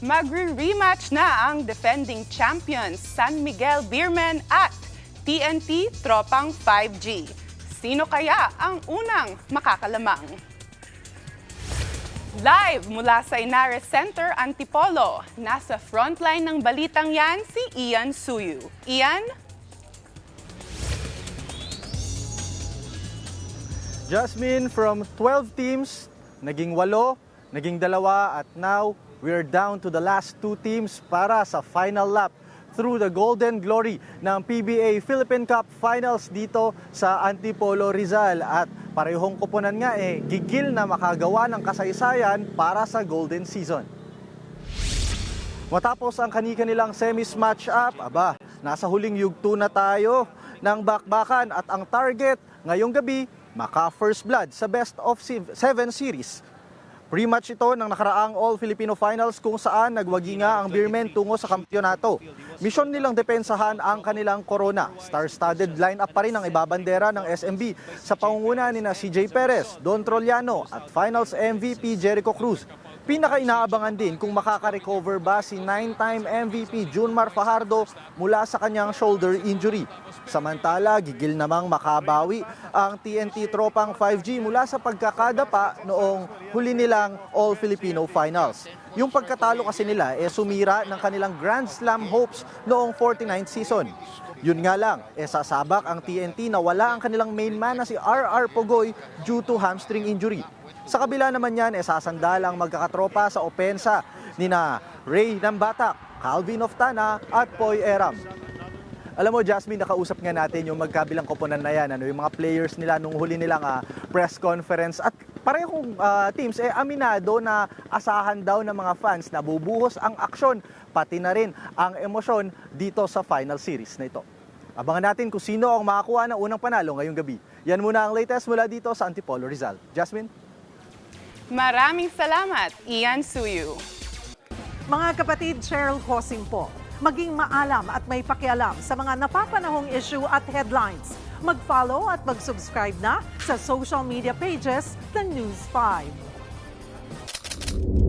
Magre-rematch na ang defending champions San Miguel Beermen at TNT Tropang 5G. Sino kaya ang unang makakalamang? Live mula sa Inares Center, Antipolo, nasa frontline ng balitang yan si Ian Suyu. Ian? Jasmine, from 12 teams, naging 8, naging 2, at now we're down to the last 2 teams para sa final lap through the golden glory ng PBA Philippine Cup Finals dito sa Antipolo, Rizal. At parehong kupunan nga gigil na makagawa ng kasaysayan para sa Golden Season. Matapos ang kani-kanilang semis match-up, nasa huling yugto na tayo ng bakbakan at ang target ngayong gabi, maka-first blood sa best of 7 series. Pre-match ito ng nakaraang All-Filipino Finals kung saan nagwagi nga ang Beermen tungo sa kampyonato. Misyon nilang depensahan ang kanilang korona. Star-studded line-up pa rin ang ibabandera ng SMB sa pangunguna ni CJ Perez, Don Trollano at Finals MVP Jericho Cruz. Pinaka-inaabangan din kung makaka-recover ba si 9-time MVP Junmar Fajardo mula sa kanyang shoulder injury. Samantala, gigil namang makabawi ang TNT Tropang 5G mula sa pagkakadapa noong huli nilang All-Filipino Finals. Yung pagkatalo kasi nila sumira ng kanilang Grand Slam hopes noong 49th season. Yun nga lang, sasabak ang TNT na wala ang kanilang main man na si RR Pogoy due to hamstring injury. Sa kabila naman yan, sasandal ang magkakatropa sa opensa nina Ray Nambatak, Calvin Oftana at Poy Eram. Alam mo, Jasmine, nakausap nga natin yung magkabilang koponan na yan, yung mga players nila nung huli nilang press conference. At parehong teams, aminado na asahan daw ng mga fans na bubuhos ang aksyon, pati na rin ang emosyon dito sa final series na ito. Abangan natin kung sino ang makakuha ng unang panalo ngayong gabi. Yan muna ang latest mula dito sa Antipolo, Rizal. Jasmine? Maraming salamat, Ian Suyu. Mga kapatid, Cheryl Hosing po. Maging maalam at may pakialam sa mga napapanahong issue at headlines. Mag-follow at mag-subscribe na sa social media pages ng News 5.